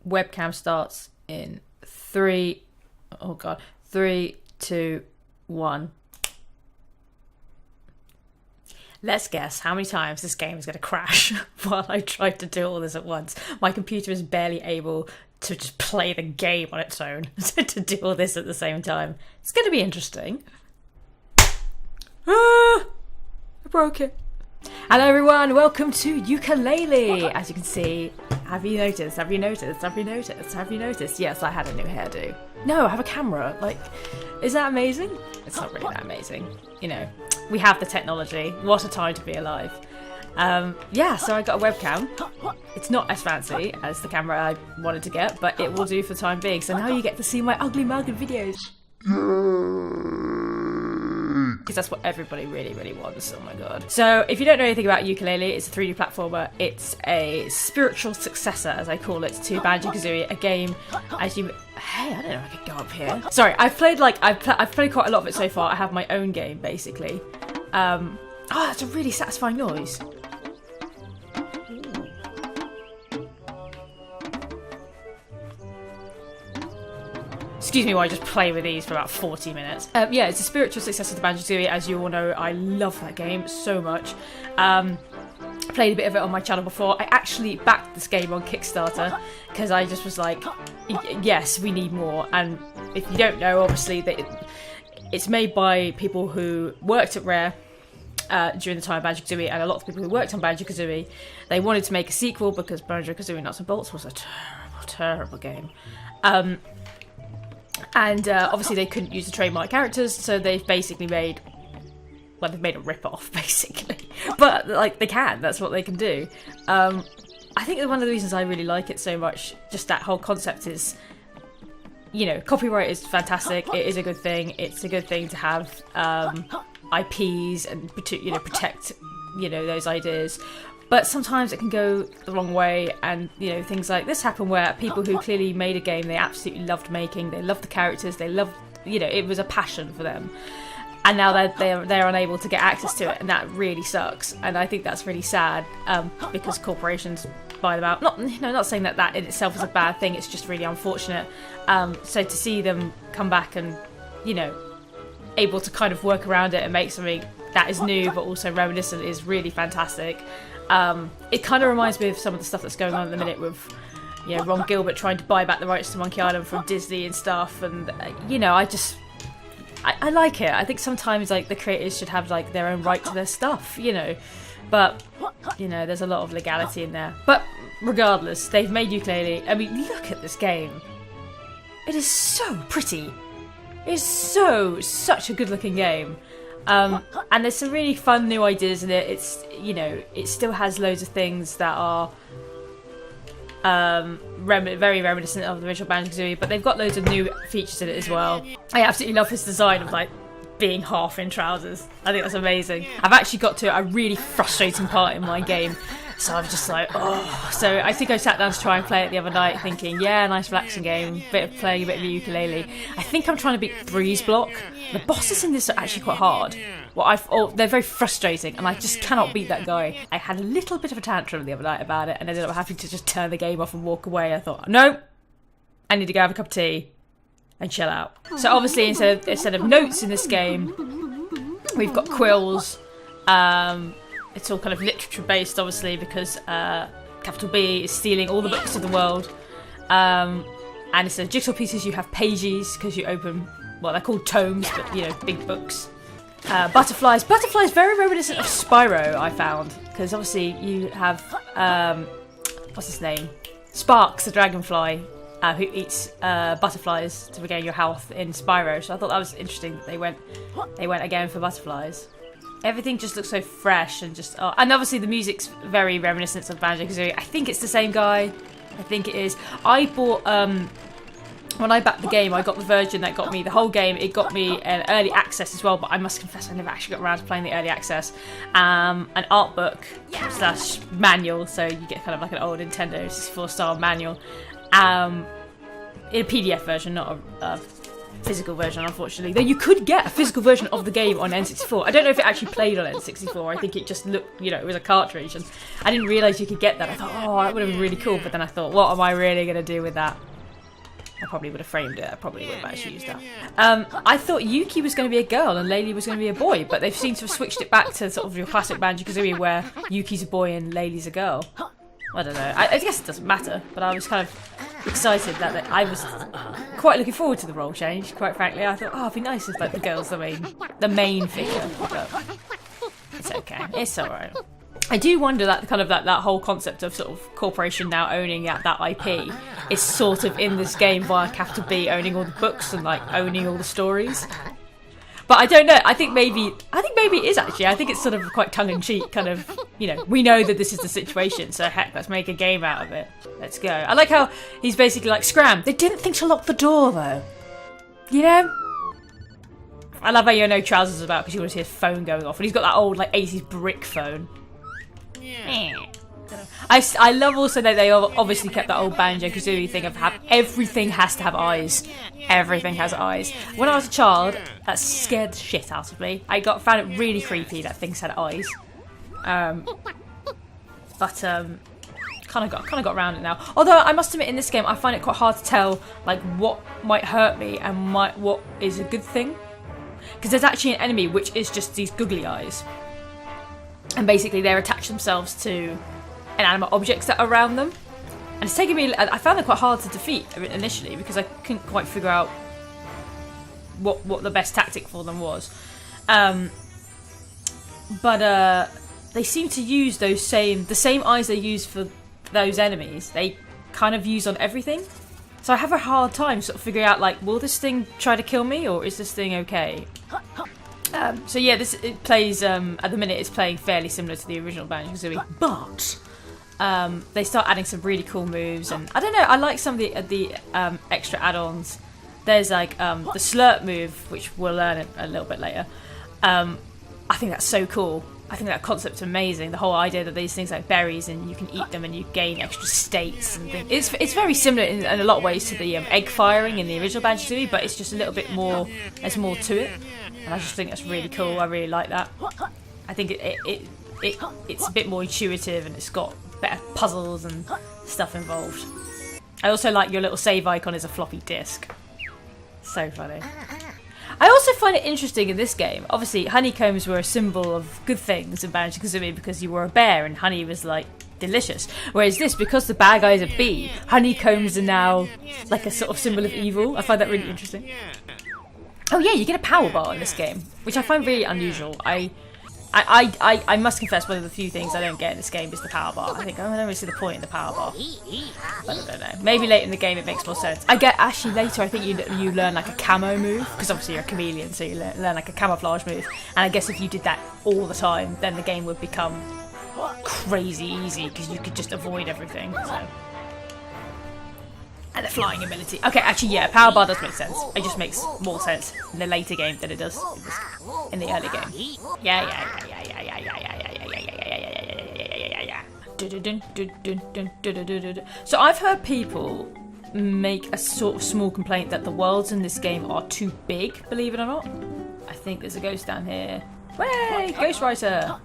Webcam starts in 3, 2, 1. Let's guess how many times this game is going to crash while I try to do all this at once. My computer is barely able to just play the game on its own to do all this at the same time. It's going to be interesting. I broke it. Hello everyone, welcome to Yooka-Laylee. As you can see, have you noticed? Yes, I had a new hairdo. No, I have a camera. Like, is that amazing? It's not really that amazing. You know, we have the technology. What a time to be alive. Yeah, so I got a webcam. It's not as fancy as the camera I wanted to get, but it will do for the time being. So now you get to see my ugly mug in videos. Because that's what everybody really, really wants. Oh my god. So if you don't know anything about Yooka-Laylee, it's a 3D platformer. It's a spiritual successor, as I call it, to Banjo-Kazooie, a game as you... Hey, I don't know if I could go up here. Sorry, I've played quite a lot of it so far. I have my own game, basically. Oh, that's a really satisfying noise. Excuse me while I just play with these for about 40 minutes. Yeah, it's a spiritual successor to Banjo-Kazooie. As you all know, I love that game so much. Played a bit of it on my channel before. I actually backed this game on Kickstarter because I just was like, yes, we need more. And if you don't know, obviously, it's made by people who worked at Rare during the time of Banjo-Kazooie, and a lot of people who worked on Banjo-Kazooie, they wanted to make a sequel because Banjo-Kazooie Nuts and Bolts was a terrible, terrible game. And obviously they couldn't use the trademark characters, so they've basically made... Well, they've made a rip-off, basically. But, like, they can. That's what they can do. I think one of the reasons I really like it so much, just that whole concept is, you know, copyright is fantastic. It is a good thing. It's a good thing to have IPs and, you know, protect, you know, those ideas. But sometimes it can go the wrong way, and, you know, things like this happen where people who clearly made a game they absolutely loved making, they loved the characters, they loved, you know, it was a passion for them. And now they're unable to get access to it, and that really sucks. And I think that's really sad, because corporations buy them out. Not saying that in itself is a bad thing, it's just really unfortunate. So to see them come back and, you know, able to kind of work around it and make something that is new but also reminiscent is really fantastic. It kind of reminds me of some of the stuff that's going on at the minute with, you know, Ron Gilbert trying to buy back the rights to Monkey Island from Disney and stuff, and you know, I like it. I think sometimes, like, the creators should have, like, their own right to their stuff, you know, but, you know, there's a lot of legality in there. But regardless, they've made Yooka-Laylee. I mean, look at this game. It is so pretty. It is such a good looking game. And there's some really fun new ideas in it. It's, you know, it still has loads of things that are very reminiscent of the original Banjo-Kazooie, but they've got loads of new features in it as well. I absolutely love his design of, like, being half in trousers. I think that's amazing. I've actually got to a really frustrating part in my game, so I'm just like, oh. So I think I sat down to try and play it the other night thinking, yeah, nice relaxing game, playing a bit of Yooka-Laylee. I think I'm trying to beat Breeze Block. The bosses in this are actually quite hard. Well, they're very frustrating, and I just cannot beat that guy. I had a little bit of a tantrum the other night about it, and ended up having to just turn the game off and walk away. I thought, no, I need to go have a cup of tea and chill out. So obviously, instead of notes in this game, we've got quills. It's all kind of literature based, obviously, because capital B is stealing all the books of the world. And instead of jigsaw pieces, you have pages, because you open, well, they're called tomes, but, you know, big books. Butterflies. Butterflies, very reminiscent of Spyro, I found, because obviously you have, what's his name? Sparks, the dragonfly, who eats butterflies to regain your health in Spyro. So I thought that was interesting that they went again for butterflies. Everything just looks so fresh and just... Oh, and obviously the music's very reminiscent of Banjo-Kazooie. I think it's the same guy. I think it is. I bought... when I backed the game, I got the version that got me the whole game. It got me an early access as well, but I must confess I never actually got around to playing the early access. An art book / manual, so you get kind of like an old Nintendo 64 style manual. In a PDF version, not a physical version, unfortunately. Though you could get a physical version of the game on N64. I don't know if it actually played on N64. I think it just looked, you know, it was a cartridge, and I didn't realise you could get that. I thought, oh, that would have been really cool, but then I thought, what am I really going to do with that? I probably would have framed it. I probably would have actually used that. I thought Yuki was going to be a girl and Laylee was going to be a boy, but they've seemed to have switched it back to sort of your classic Banjo-Kazooie where Yuki's a boy and Laylee's a girl. I don't know. I guess it doesn't matter, but I was kind of excited that I was quite looking forward to the role change, quite frankly. I thought, oh, it'd be nice if like the girl's the main figure, but it's okay. It's alright. I do wonder that kind of that whole concept of sort of corporation now owning that IP is sort of in this game via capital B owning all the books and like owning all the stories. But I don't know. I think maybe it is actually. I think it's sort of quite tongue-in-cheek, kind of, you know, we know that this is the situation, so heck, let's make a game out of it. Let's go. I like how he's basically like, Scram, they didn't think to lock the door though. You know? I love how you know Trousers about because you want to see his phone going off, and he's got that old like 80s brick phone. I love also that they obviously kept that old Banjo-Kazooie thing of everything has to have eyes. Everything has eyes. When I was a child, that scared the shit out of me. I found it really creepy that things had eyes. But kind of got around it now. Although I must admit, in this game, I find it quite hard to tell like what might hurt me and what is a good thing. Because there's actually an enemy which is just these googly eyes. And basically they attach themselves to inanimate objects that are around them. And it's taken me... I found them quite hard to defeat initially because I couldn't quite figure out what the best tactic for them was. But they seem to use the same eyes they use for those enemies. They kind of use on everything. So I have a hard time sort of figuring out, like, will this thing try to kill me or is this thing okay? So yeah, it plays, at the minute it's playing fairly similar to the original Banjo-Kazooie, but they start adding some really cool moves, and I don't know, I like some of the extra add-ons. There's like the slurp move, which we'll learn a little bit later. I think that's so cool. I think that concept's amazing. The whole idea that these things like berries and you can eat them and you gain extra states and things. It's very similar in a lot of ways to the egg firing in the original Banjo-Kazooie, but it's just a little bit more. There's more to it, and I just think that's really cool. I really like that. I think it's a bit more intuitive and it's got better puzzles and stuff involved. I also like your little save icon is a floppy disk. So funny. I also find it interesting in this game. Obviously, honeycombs were a symbol of good things in Banjo-Kazooie because you were a bear and honey was like delicious. Whereas this, because the bad guy's a bee, honeycombs are now like a sort of symbol of evil. I find that really interesting. Oh yeah, you get a power bar in this game, which I find really unusual. I must confess, one of the few things I don't get in this game is the power bar. I think, I don't really see the point in the power bar. But I don't know. Maybe later in the game it makes more sense. Actually later I think you learn like a camo move, because obviously you're a chameleon, so you learn like a camouflage move. And I guess if you did that all the time, then the game would become crazy easy, because you could just avoid everything. So. And the flying ability. Okay, actually, yeah, power bar does make sense. It just makes more sense in the later game than it does in the early game. Yeah. So I've heard people make a sort of small complaint that the worlds in this game are too big, believe it or not. I think there's a ghost down here. Way, Ghostwriter!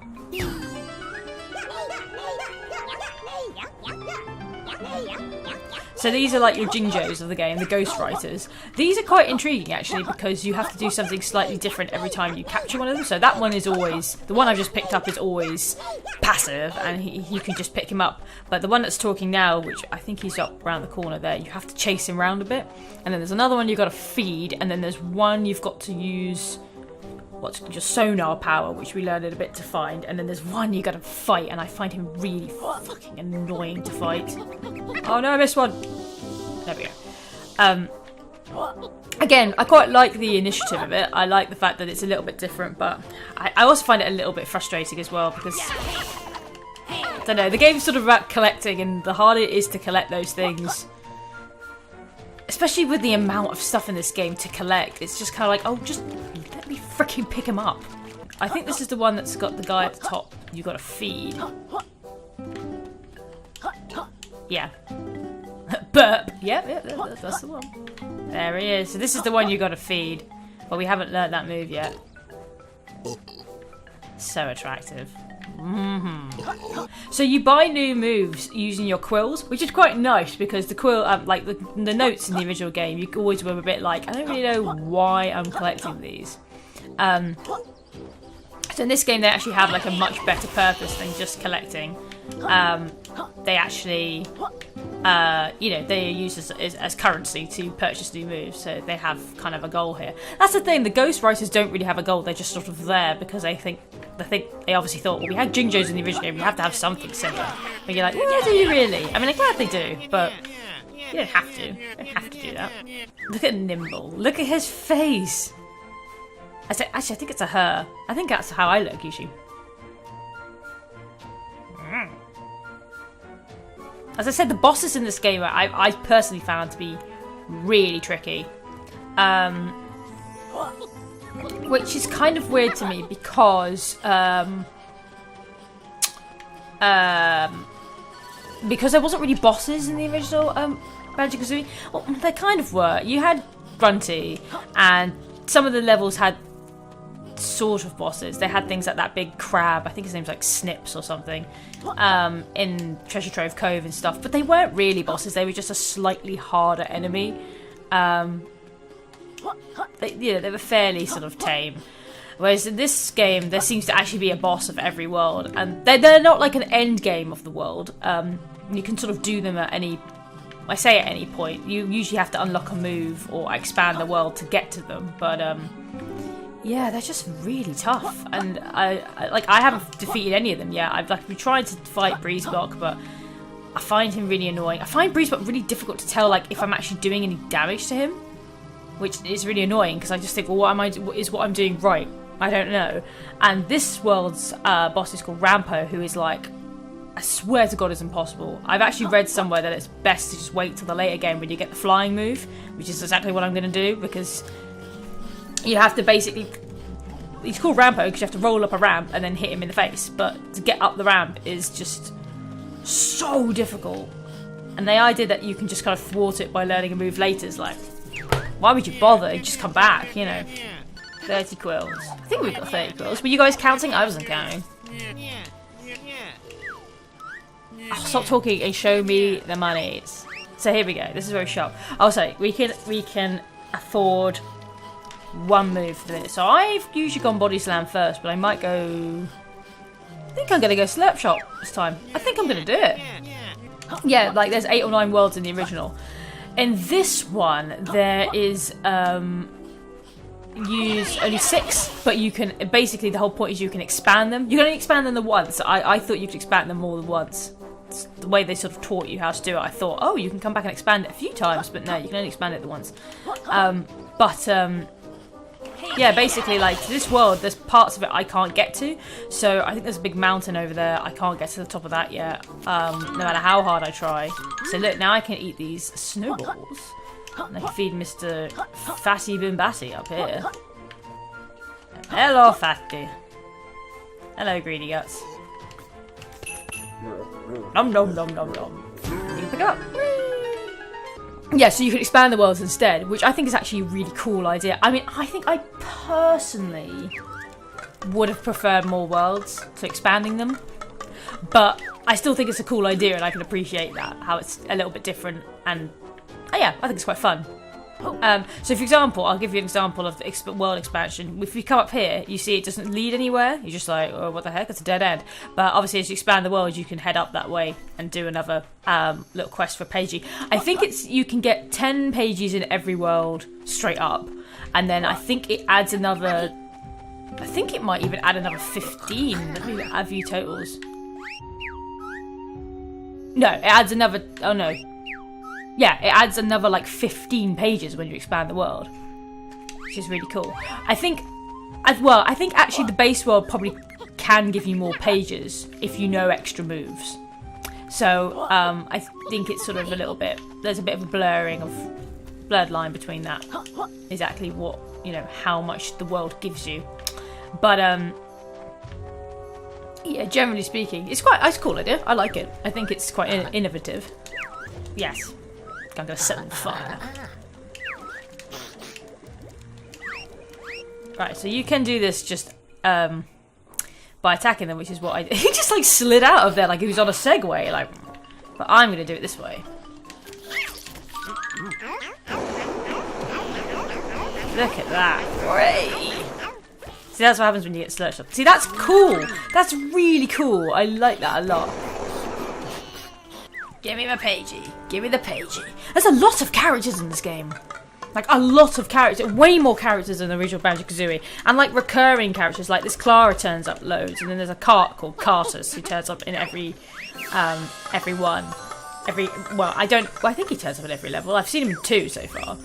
So these are like your Jinjos of the game, the Ghostwriters. These are quite intriguing actually, because you have to do something slightly different every time you capture one of them. So that one is always, the one I've just picked up is always passive, and you can just pick him up. But the one that's talking now, which I think he's up around the corner there, you have to chase him around a bit. And then there's another one you've got to feed, and then there's one you've got to use what's just sonar power, which we learned a bit to find, and then there's one you gotta fight, and I find him really fucking annoying to fight. Oh no, I missed one. There we go. Again, I quite like the initiative of it. I like the fact that it's a little bit different, but I also find it a little bit frustrating as well, because I don't know, the game's sort of about collecting, and the harder it is to collect those things, especially with the amount of stuff in this game to collect, it's just kind of like, oh, just let me freaking pick him up. I think this is the one that's got the guy at the top you got to feed. Yeah. Burp. Yep, that's the one. There he is. So this is the one you got to feed. But we haven't learnt that move yet. So attractive. So you buy new moves using your quills, which is quite nice because the quill, like the notes in the original game, you always were a bit like, I don't really know why I'm collecting these. So in this game, they actually have like a much better purpose than just collecting. They actually, you know, they are used as currency to purchase new moves. So they have kind of a goal here. That's the thing. The Ghost Writers don't really have a goal. They're just sort of there because they obviously thought, well, we had Jinjos in the original game. We have to have something similar. But you're like, well, do you really? I mean, I'm glad they do, but you don't have to. You don't have to do that. Look at Nimble. Look at his face. Actually, I think it's a her. I think that's how I look usually. As I said, the bosses in this game I personally found to be really tricky. Which is kind of weird to me because there wasn't really bosses in the original banjo-kazooie. Well, there kind of were. You had Grunty, and some of the levels had sort of bosses. They had things like that big crab, I think his name's like Snips or something, in Treasure Trove Cove and stuff, but they weren't really bosses. They were just a slightly harder enemy. They were fairly sort of tame. Whereas in this game, there seems to actually be a boss of every world, and they're not like an end game of the world. You can sort of do them at any, I say at any point. You usually have to unlock a move or expand the world to get to them, but yeah, they're just really tough, and I haven't defeated any of them yet. I've been trying to fight Breezeblock, but I find him really annoying. I find Breezeblock really difficult to tell like if I'm actually doing any damage to him, which is really annoying because I just think, well, is what I'm doing right? I don't know. And this world's boss is called Rampo, who is like, I swear to God, it's impossible. I've actually read somewhere that it's best to just wait till the later game when you get the flying move, which is exactly what I'm going to do, because you have to basically... He's called Rampo because you have to roll up a ramp and then hit him in the face. But to get up the ramp is just so difficult. And the idea that you can just kind of thwart it by learning a move later is like, why would you bother? Just come back, you know. 30 quills. I think we've got 30 quills. Were you guys counting? I wasn't counting. Oh, stop talking and show me the monies. So here we go. This is very sharp. Oh, sorry. We can afford one move for this. So I've usually gone Body Slam first, but I might go... I think I'm going to go Slurp Shot this time. I think I'm going to do it. Yeah, like there's 8 or 9 worlds in the original. In this one, there is use only 6, but you can basically the whole point is you can expand them. You can only expand them the once. I thought you could expand them more than once. It's the way they sort of taught you how to do it. I thought, oh, you can come back and expand it a few times, but no, you can only expand it the once. Yeah, basically, like, this world, there's parts of it I can't get to. So I think there's a big mountain over there. I can't get to the top of that yet, no matter how hard I try. So look, now I can eat these snowballs. And I can feed Mr. Fatty Boombassi up here. Hello, Fatty. Hello, Greedy Guts. Nom nom nom nom nom. You can pick it up. Yeah, so you can expand the worlds instead, which I think is actually a really cool idea. I mean, I think I personally would have preferred more worlds to expanding them, but I still think it's a cool idea and I can appreciate that, how it's a little bit different, and yeah, I think it's quite fun. So for example, I'll give you an example of the world expansion. If you come up here, you see it doesn't lead anywhere. You're just like, oh, what the heck? It's a dead end. But obviously, as you expand the world, you can head up that way and do another little quest for Pagey. I think you can get 10 pages in every world straight up. And then I think it adds another... I think it might even add another 15. Let me add view totals. No, it adds another... Oh, no. Yeah, it adds another like 15 pages when you expand the world, which is really cool. I think actually the base world probably can give you more pages if you know extra moves. So I think it's sort of a little bit, there's a bit of a blurred line between that, exactly what, you know, how much the world gives you. But yeah, generally speaking, it's a cool idea. I like it. I think it's quite innovative. Yes. I'm gonna set them on fire. Right, so you can do this just by attacking them, which is what I did. He just like slid out of there like he was on a Segway, like. But I'm gonna do it this way. Look at that. Great. See, that's what happens when you get slurped up. See, that's cool. That's really cool. I like that a lot. Give me my pagey. Give me the pagey. There's a lot of characters in this game. Like, a lot of characters. Way more characters than the original Banjo-Kazooie. And, like, recurring characters. Like, this Clara turns up loads. And then there's a cart called Cartus who turns up in every one. Well, I think he turns up at every level. I've seen him in 2 so far.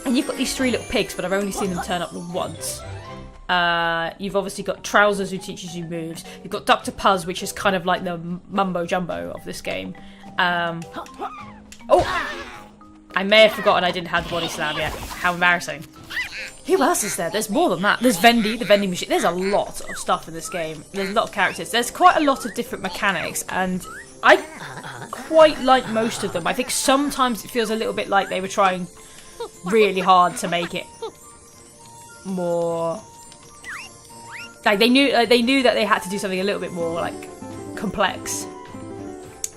And you've got these 3 little pigs, but I've only seen them turn up once. You've obviously got Trousers, who teaches you moves. You've got Dr. Puzz, which is kind of like the mumbo-jumbo of this game. Oh! I may have forgotten I didn't have the body slam yet. How embarrassing. Who else is there? There's more than that. There's Vendy, the vending machine. There's a lot of stuff in this game. There's a lot of characters. There's quite a lot of different mechanics, and I quite like most of them. I think sometimes it feels a little bit like they were trying really hard to make it more like they knew that they had to do something a little bit more like complex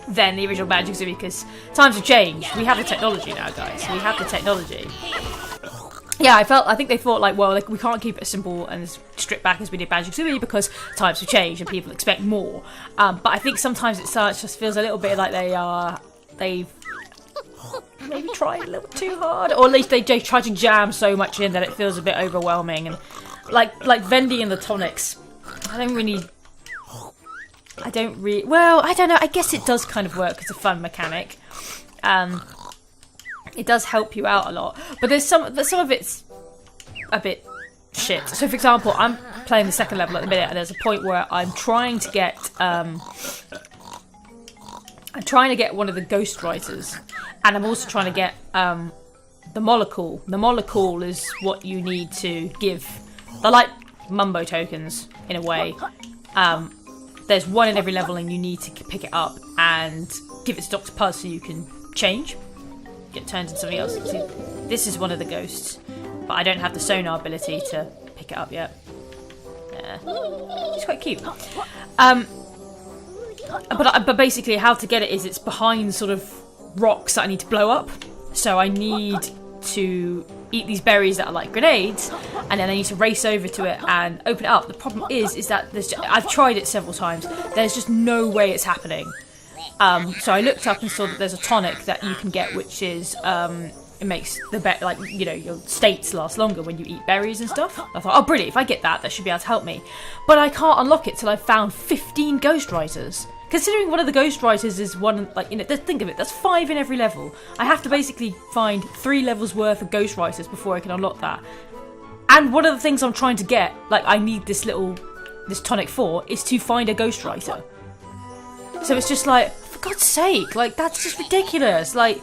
than the original Banjo-Kazooie, because times have changed. We have the technology now, guys. We have the technology. Yeah, I think they thought like, well, like, we can't keep it as simple and as stripped back as we did Banjo-Kazooie because times have changed and people expect more. But I think sometimes it just feels a little bit like they've maybe tried a little too hard, or at least they try to jam so much in that it feels a bit overwhelming. And like Vendy and the tonics, I don't well, I don't know, I guess it does kind of work as a fun mechanic. It does help you out a lot, but there's some of it's a bit shit. So for example, I'm playing the second level at the minute, and there's a point where I'm trying to get one of the ghostwriters, and I'm also trying to get the molecule. The molecule is what you need to give. They're like mumbo tokens in a way. There's one in every level, and you need to pick it up and give it to Dr. Puzz so you can change, get turned into something else. See, this is one of the ghosts, but I don't have the sonar ability to pick it up yet. Yeah, it's quite cute. But basically how to get it is it's behind sort of rocks that I need to blow up. So I need to eat these berries that are like grenades, and then I need to race over to it and open it up. The problem is that I've tried it several times. There's just no way it's happening. So I looked up and saw that there's a tonic that you can get, which is it makes your states last longer when you eat berries and stuff. I thought, oh brilliant, if I get that should be able to help me. But I can't unlock it till I've found 15 ghostwriters. Considering one of the ghostwriters is one, think of it, that's 5 in every level. I have to basically find 3 levels worth of ghostwriters before I can unlock that. And one of the things I'm trying to get, I need this tonic for, is to find a ghostwriter. So it's just like, for God's sake, that's just ridiculous. I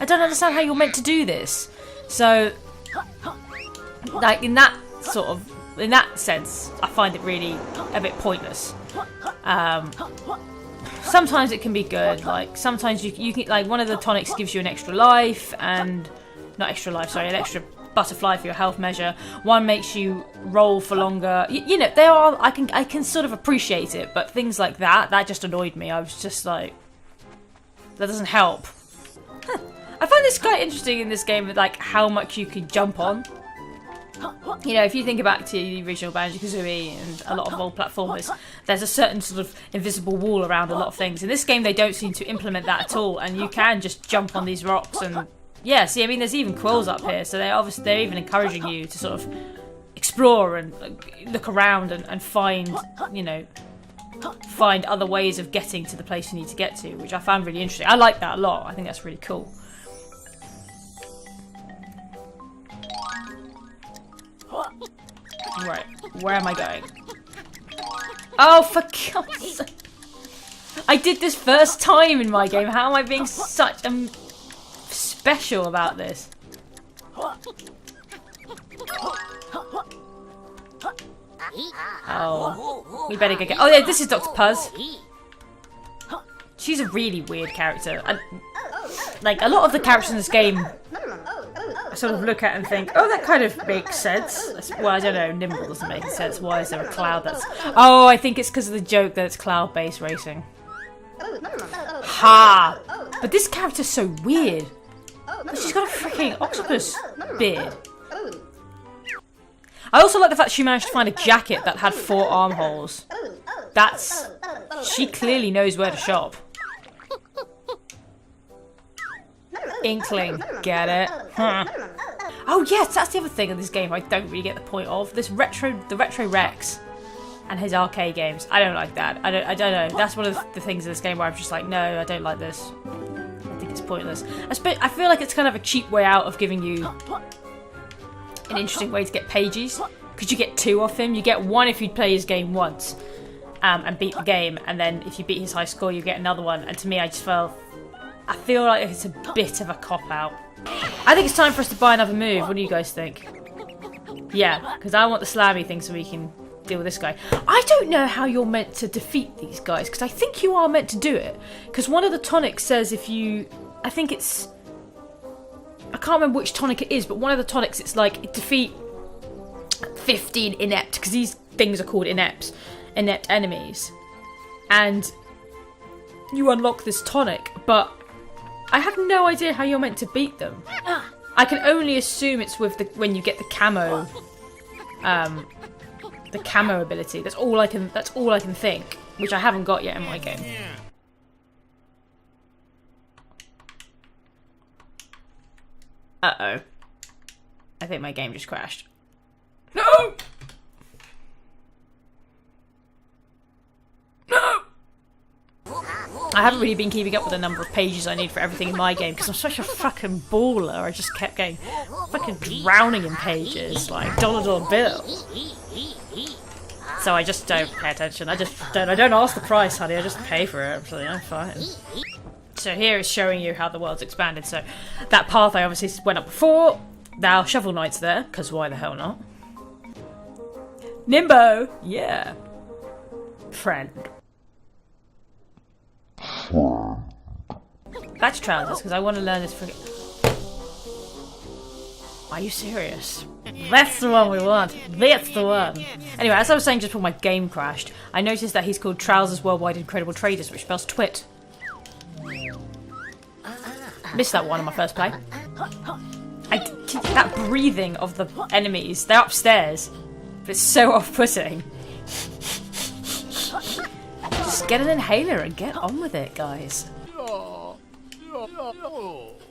don't understand how you're meant to do this. So, in that sense, I find it really a bit pointless. Sometimes it can be good. Sometimes you can, one of the tonics gives you an extra life, and an extra butterfly for your health measure. One makes you roll for longer. I can sort of appreciate it, but things like that just annoyed me. I was just like, that doesn't help. I find this quite interesting in this game, how much you can jump on. If you think back to the original Banjo-Kazooie and a lot of old platformers, there's a certain sort of invisible wall around a lot of things. In this game, they don't seem to implement that at all, and you can just jump on these rocks. And yeah, see, there's even quills up here, so they're even encouraging you to sort of explore and look around and find other ways of getting to the place you need to get to, which I found really interesting. I like that a lot. I think that's really cool. Right, where am I going? Oh, for God's sake. I did this first time in my game. How am I being such special about this? Oh, we better go get... Oh yeah, this is Dr. Puzz. She's a really weird character. Like, a lot of the characters in this game, I sort of look at and think, oh, that kind of makes sense. Well, I don't know, Nimble doesn't make sense. Why is there a cloud that's... Oh, I think it's because of the joke that it's cloud-based racing. Ha! But this character's so weird. She's got a freaking octopus beard. I also like the fact she managed to find a jacket that had 4 armholes. That's... She clearly knows where to shop. Inkling, get it? Huh. Oh yes, that's the other thing in this game I don't really get the point of. The retro Rex and his arcade games. I don't like that. I don't know. That's one of the things in this game where I'm just like, no, I don't like this. I think it's pointless. I feel like it's kind of a cheap way out of giving you an interesting way to get pages. Because you get 2 off him. You get 1 if you play his game once and beat the game. And then if you beat his high score, you get another one. And to me, I feel like it's a bit of a cop-out. I think it's time for us to buy another move. What do you guys think? Yeah, because I want the slammy thing so we can deal with this guy. I don't know how you're meant to defeat these guys, because I think you are meant to do it. Because one of the tonics says if you... I think it's... I can't remember which tonic it is, but one of the tonics, it's like, defeat 15 inept, because these things are called inept enemies. And you unlock this tonic, but I have no idea how you're meant to beat them. I can only assume it's with when you get the camo ability. That's all I can think, which I haven't got yet in my game. Uh-oh. I think my game just crashed. No! No! I haven't really been keeping up with the number of pages I need for everything in my game because I'm such a fucking baller. I just kept getting fucking drowning in pages, like dollar bill. So I just don't pay attention. I don't ask the price, honey. I just pay for it. So yeah, fine. So here is showing you how the world's expanded. So that path I obviously went up before. Now Shovel Knight's there, because why the hell not? Nimbo! Yeah. Friend. Back to trousers, because I want to learn this friggin'... Are you serious? That's the one we want. That's the one. Anyway, as I was saying just before my game crashed, I noticed that he's called Trousers Worldwide Incredible Traders, which spells twit. Missed that one on my first play. That breathing of the enemies, they're upstairs. But it's so off-putting. Just get an inhaler and get on with it, guys.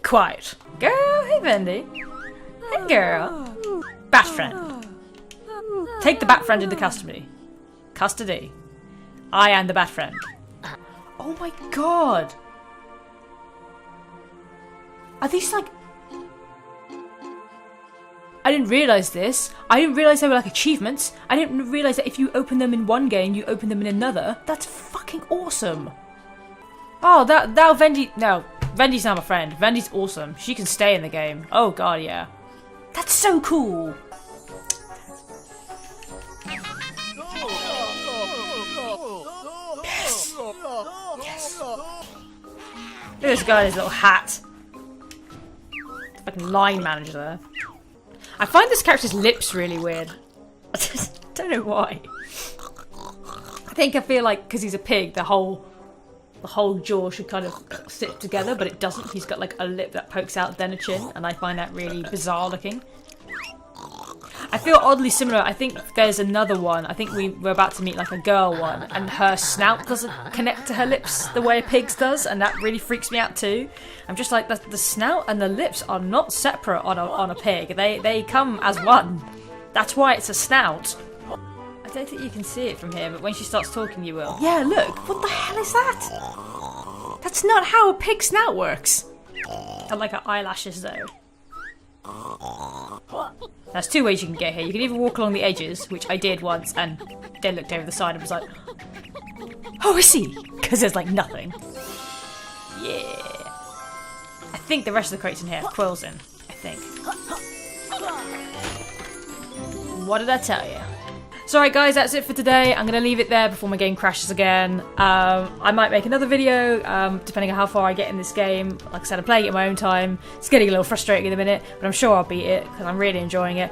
Quiet. Girl, hey Vendy. Hey girl. Bat friend. Take the bat friend into custody. Custody. I am the bat friend. Oh my god. Are these like... I didn't realise this. I didn't realise they were like achievements. I didn't realise that if you open them in one game, you open them in another. That's fucking awesome. Oh, now Vendy... No, Vendy's now my friend. Vendy's awesome. She can stay in the game. Oh god, yeah. That's so cool. Yes. Yes. Look at this guy in his little hat. Fucking line manager there. I find this character's lips really weird. I just don't know why. I feel like because he's a pig, the whole jaw should kind of sit together, but it doesn't. He's got like a lip that pokes out, then a chin, and I find that really bizarre looking. I feel oddly similar. I think there's another one. I think we're about to meet like a girl one, and her snout doesn't connect to her lips the way a pig's does, and that really freaks me out too. I'm just like, the snout and the lips are not separate on a pig. They come as one. That's why it's a snout. I don't think you can see it from here, but when she starts talking you will. Yeah, look. What the hell is that? That's not how a pig snout works. I like her eyelashes though. There's 2 ways you can get here. You can either walk along the edges, which I did once, and then looked over the side and was like, oh, I see, because there's like nothing. Yeah. I think the rest of the crates in here have quills in, I think. What did I tell you? So alright guys, that's it for today. I'm going to leave it there before my game crashes again. I might make another video, depending on how far I get in this game. Like I said, I'm playing it in my own time. It's getting a little frustrating in a minute, but I'm sure I'll beat it because I'm really enjoying it.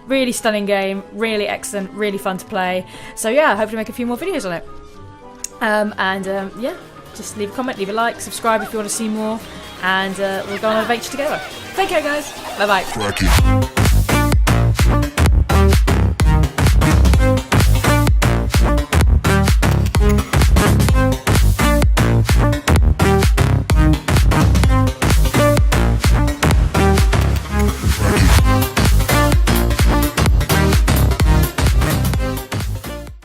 Really stunning game, really excellent, really fun to play. So yeah, I hope to make a few more videos on it. Yeah, just leave a comment, leave a like, subscribe if you want to see more, and we'll go on an adventure together. Take care guys, bye bye.